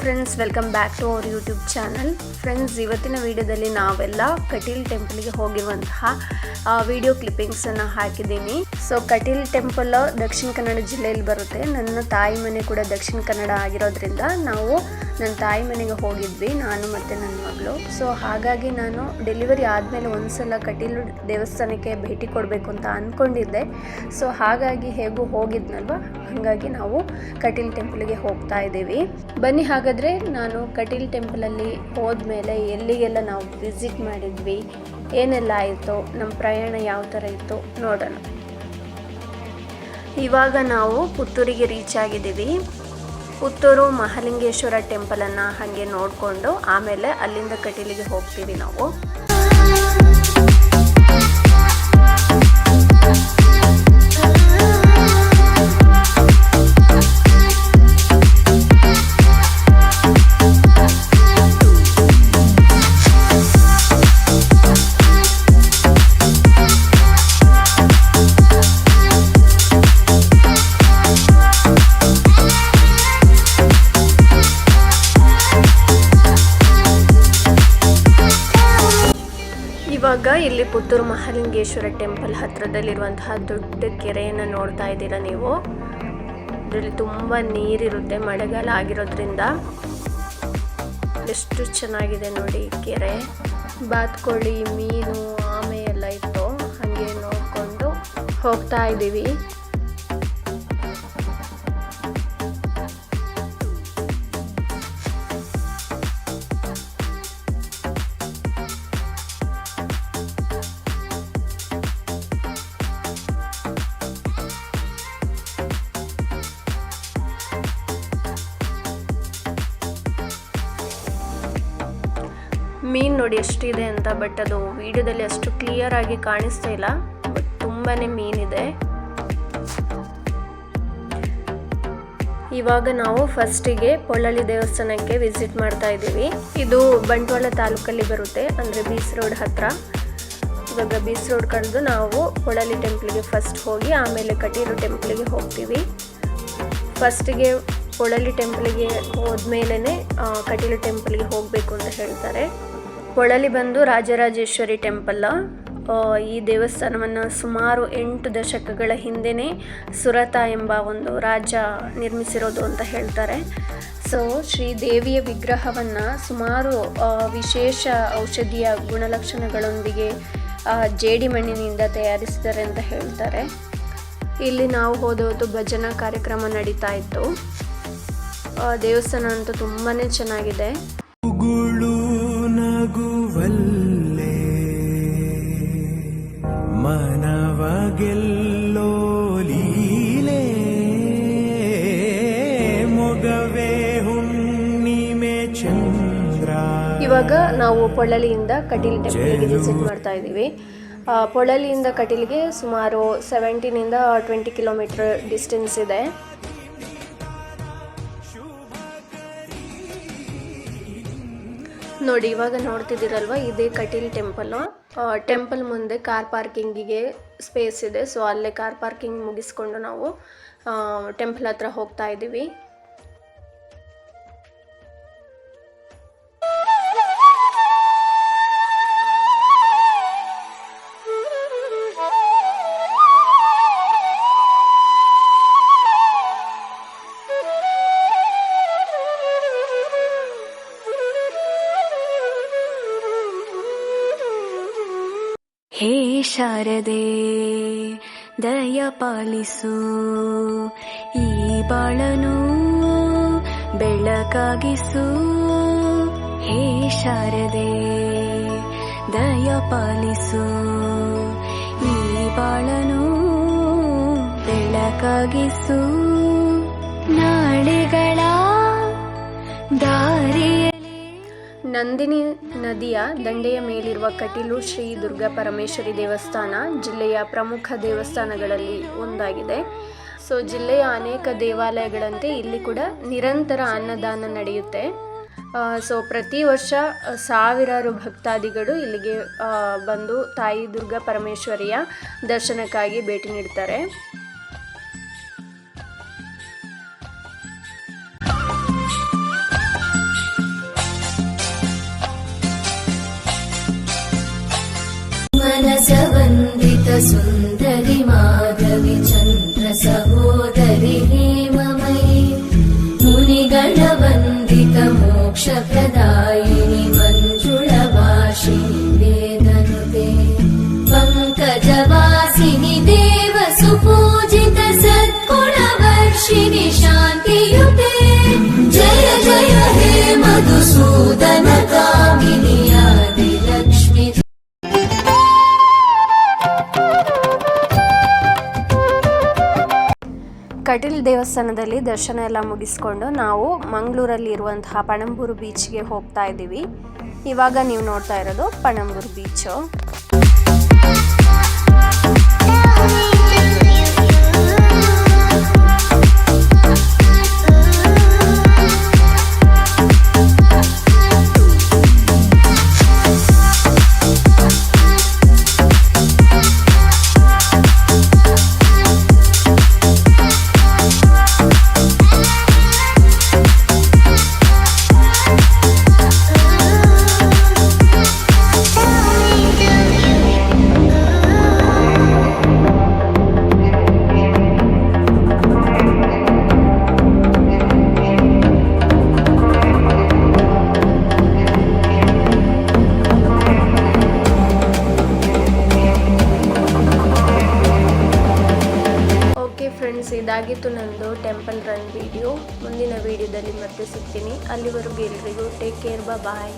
Friends, welcome back to our YouTube channel. Friends, ಇವತ್ತಿನ ವಿಡಿಯೋದಲ್ಲಿ ನಾವೆಲ್ಲ ಕಟೀಲ್ ಟೆಂಪಲ್ಗೆ ಹೋಗಿರುವಂತಹ ವಿಡಿಯೋ ಕ್ಲಿಪ್ಪಿಂಗ್ಸನ್ನು ಹಾಕಿದ್ದೀನಿ. ಸೊ ಕಟೀಲ್ ಟೆಂಪಲ್ ದಕ್ಷಿಣ ಕನ್ನಡ ಜಿಲ್ಲೆಯಲ್ಲಿ ಬರುತ್ತೆ. ನನ್ನ ತಾಯಿ ಮನೆ ಕೂಡ ದಕ್ಷಿಣ ಕನ್ನಡ ಆಗಿರೋದ್ರಿಂದ ನಾವು ನನ್ನ ತಾಯಿ ಮನೆಗೆ ಹೋಗಿದ್ವಿ, ನಾನು ಮತ್ತು ನನ್ನ ಮಗಳು. ಸೊ ಹಾಗಾಗಿ ನಾನು ಡೆಲಿವರಿ ಆದಮೇಲೆ ಒಂದ್ಸಲ ಕಟೀಲ್ ದೇವಸ್ಥಾನಕ್ಕೆ ಭೇಟಿ ಕೊಡಬೇಕು ಅಂತ ಅಂದ್ಕೊಂಡಿದ್ದೆ. ಸೊ ಹಾಗಾಗಿ ಹೇಗೂ ಹೋಗಿದ್ನಲ್ವ, ಹಾಗಾಗಿ ನಾವು ಕಟೀಲ್ ಟೆಂಪಲ್ಗೆ ಹೋಗ್ತಾ ಇದ್ದೀವಿ. ಬನ್ನಿ ಹಾಗಾದರೆ ನಾನು ಕಟೀಲ್ ಟೆಂಪಲಲ್ಲಿ ಹೋದ್ಮೇಲೆ ಎಲ್ಲಿಗೆಲ್ಲ ನಾವು ವಿಸಿಟ್ ಮಾಡಿದ್ವಿ, ಏನೆಲ್ಲ ಆಯಿತು, ನಮ್ಮ ಪ್ರಯಾಣ ಯಾವ ಥರ ಇತ್ತು ನೋಡೋಣ. ಇವಾಗ ನಾವು ಪುತ್ತೂರಿಗೆ ರೀಚ್ ಆಗಿದ್ದೀವಿ. ಪುತ್ತೂರು ಮಹಾಲಿಂಗೇಶ್ವರ ಟೆಂಪಲನ್ನು ಹಾಗೆ ನೋಡಿಕೊಂಡು ಆಮೇಲೆ ಅಲ್ಲಿಂದ ಕಟೀಲಿಗೆ ಹೋಗ್ತೀವಿ ನಾವು. ಇವಾಗ ಇಲ್ಲಿ ಪುತ್ತೂರು ಮಹಾಲಿಂಗೇಶ್ವರ ಟೆಂಪಲ್ ಹತ್ರದಲ್ಲಿರುವಂತಹ ದೊಡ್ಡ ಕೆರೆಯನ್ನು ನೋಡ್ತಾ ಇದ್ದೀರಾ ನೀವು. ಇದರಲ್ಲಿ ತುಂಬ ನೀರಿರುತ್ತೆ, ಮಳೆಗಾಲ ಆಗಿರೋದ್ರಿಂದ. ಎಷ್ಟು ಚೆನ್ನಾಗಿದೆ ನೋಡಿ ಕೆರೆ. ಬಾತುಕೋಳಿ, ಮೀನು, ಆಮೆ ಎಲ್ಲ ಇತ್ತು. ಹಾಗೆ ನೋಡಿಕೊಂಡು ಹೋಗ್ತಾ ಇದ್ದೀವಿ. ಮೀನು ನೋಡಿ ಎಷ್ಟಿದೆ ಅಂತ, ಬಟ್ ಅದು ವಿಡಿಯೋದಲ್ಲಿ ಅಷ್ಟು ಕ್ಲಿಯರ್ ಆಗಿ ಕಾಣಿಸ್ತಾ ಇಲ್ಲ, ಬಟ್ ತುಂಬಾ ಮೀನಿದೆ. ಇವಾಗ ನಾವು ಫಸ್ಟಿಗೆ ಪೊಳ್ಳಳ್ಳಿ ದೇವಸ್ಥಾನಕ್ಕೆ ವಿಸಿಟ್ ಮಾಡ್ತಾ ಇದ್ದೀವಿ. ಇದು ಬಂಟ್ವಾಳ ತಾಲೂಕಲ್ಲಿ ಬರುತ್ತೆ, ಅಂದರೆ ಬೀಸ್ ರೋಡ್ ಹತ್ರ. ಇವಾಗ ಬೀಸ್ ರೋಡ್ ಕಳೆದು ನಾವು ಪೊಳ್ಳಳ್ಳಿ ಟೆಂಪಲ್ಗೆ ಫಸ್ಟ್ ಹೋಗಿ ಆಮೇಲೆ ಕಟೀಲು ಟೆಂಪಲ್ಗೆ ಹೋಗ್ತೀವಿ. ಫಸ್ಟಿಗೆ ಪೊಳ್ಳಳ್ಳಿ ಟೆಂಪಲ್ಗೆ ಹೋದ್ಮೇಲೆ ಕಟೀಲು ಟೆಂಪಲ್ಗೆ ಹೋಗಬೇಕು ಅಂತ ಹೇಳ್ತಾರೆ. ಪೊಳ್ಳಳ್ಳಿ ಬಂದು ರಾಜರಾಜೇಶ್ವರಿ ಟೆಂಪಲ್. ಈ ದೇವಸ್ಥಾನವನ್ನು ಸುಮಾರು 8 ದಶಕಗಳ ಹಿಂದೆಯೇ ಸುರತ ಎಂಬ ಒಂದು ರಾಜ ನಿರ್ಮಿಸಿರೋದು ಅಂತ ಹೇಳ್ತಾರೆ. ಸೊ ಶ್ರೀದೇವಿಯ ವಿಗ್ರಹವನ್ನು ಸುಮಾರು ವಿಶೇಷ ಔಷಧೀಯ ಗುಣಲಕ್ಷಣಗಳೊಂದಿಗೆ ಜೇಡಿ ಮಣ್ಣಿನಿಂದ ತಯಾರಿಸಿದ್ದಾರೆ ಅಂತ ಹೇಳ್ತಾರೆ. ಇಲ್ಲಿ ನಾವು ಹೋದ ಹೊತ್ತು ಭಜನಾ ಕಾರ್ಯಕ್ರಮ ನಡೀತಾ ಇತ್ತು. ದೇವಸ್ಥಾನ ಅಂತೂ ತುಂಬಾ ಚೆನ್ನಾಗಿದೆ. ನಗುವಲ್ಲೇ ಮನವಗೆಲ್ಲೋ ಲೀಲೆ ಮೊಗವೇ ಹುಣ್ಣಿಮೆ ಚಂದ್ರ. ಇವಾಗ ನಾವು ಪೊಳ್ಳಳ್ಳಿಯಿಂದ ಕಟೀಲ್ ಟೆಂಪಲ್ಗೆ ವಿಸಿಟ್ ಮಾಡ್ತಾ ಇದ್ದೀವಿ. ಪೊಳ್ಳಳ್ಳಿಯಿಂದ ಕಟೀಲ್ಗೆ ಸುಮಾರು 17 to 20 ಕಿಲೋಮೀಟರ್ ಡಿಸ್ಟೆನ್ಸ್ ಇದೆ. ನೋಡಿ, ಇವಾಗ ನೋಡ್ತಿದ್ದೀರಲ್ವ, ಇದೇ ಕಟೀಲ್ ಟೆಂಪಲ್. ಟೆಂಪಲ್ ಮುಂದೆ ಕಾರ್ ಪಾರ್ಕಿಂಗಿಗೆ ಸ್ಪೇಸ್ ಇದೆ. ಸೊ ಅಲ್ಲೇ ಕಾರ್ ಪಾರ್ಕಿಂಗ್ ಮುಗಿಸ್ಕೊಂಡು ನಾವು ಟೆಂಪಲ್ ಹತ್ರ ಹೋಗ್ತಾ ಇದ್ದೀವಿ. ಹೇ ಶಾರದೆ ದಯ ಪಾಲಿಸು, ಈ ಬಾಳನು ಬೆಳಕಾಗಿಸು. ಹೇ ಶಾರದೆ ದಯ ಪಾಲಿಸು, ಈ ಬಾಳನು ಬೆಳಕಾಗಿಸು. ನಾಳೆಗಳ ದಾರಿಯಲ್ಲಿ ನಂದಿನಿ ನದಿಯ ದಂಡೆಯ ಮೇಲಿರುವ ಕಟೀಲು ಶ್ರೀ ದುರ್ಗಾ ಪರಮೇಶ್ವರಿ ದೇವಸ್ಥಾನ ಜಿಲ್ಲೆಯ ಪ್ರಮುಖ ದೇವಸ್ಥಾನಗಳಲ್ಲಿ ಒಂದಾಗಿದೆ. ಸೊ ಜಿಲ್ಲೆಯ ಅನೇಕ ದೇವಾಲಯಗಳಂತೆ ಇಲ್ಲಿ ಕೂಡ ನಿರಂತರ ಅನ್ನದಾನ ನಡೆಯುತ್ತೆ. ಸೊ ಪ್ರತಿ ವರ್ಷ ಸಾವಿರಾರು ಭಕ್ತಾದಿಗಳು ಇಲ್ಲಿಗೆ ಬಂದು ತಾಯಿ ದುರ್ಗಾ ಪರಮೇಶ್ವರಿಯ ದರ್ಶನಕ್ಕಾಗಿ ಭೇಟಿ ನೀಡ್ತಾರೆ. सुन्दरि माधवि चन्द्र सहोदरि हेममयि मुनिगणवन्दित मोक्षप्रदायिनि मञ्जुळवासिनि वेदनुते पङ्कजवासिनि देव सुपूजित सद्गुणवर्षिणि शान्तियुते जय जय हे मधुसूदन कामिनि आदिलक्ष्मि ಕಟೀಲ್ ದೇವಸ್ಥಾನದಲ್ಲಿ ದರ್ಶನ ಎಲ್ಲ ಮುಗಿಸ್ಕೊಂಡು ನಾವು ಮಂಗಳೂರಲ್ಲಿ ಇರುವಂತಹ ಪಣಂಬೂರು ಬೀಚ್ಗೆ ಹೋಗ್ತಾ ಇದ್ದೀವಿ. ಇವಾಗ ನೀವು ನೋಡ್ತಾ ಇರೋದು ಪಣಂಬೂರು ಬೀಚು. ಫ್ರೆಂಡ್ಸ್, ಇದಾಗಿತ್ತು ನಂದು ಟೆಂಪಲ್ ರನ್ ವಿಡಿಯೋ. ಮುಂದಿನ ವಿಡಿಯೋದಲ್ಲಿ ಮತ್ತೆ ಸಿಗ್ತೀನಿ. ಅಲ್ಲಿವರೆಗೂ ಎಲ್ರಿಗೂ ಟೇಕ್ ಕೇರ್, ಬಾಯ್.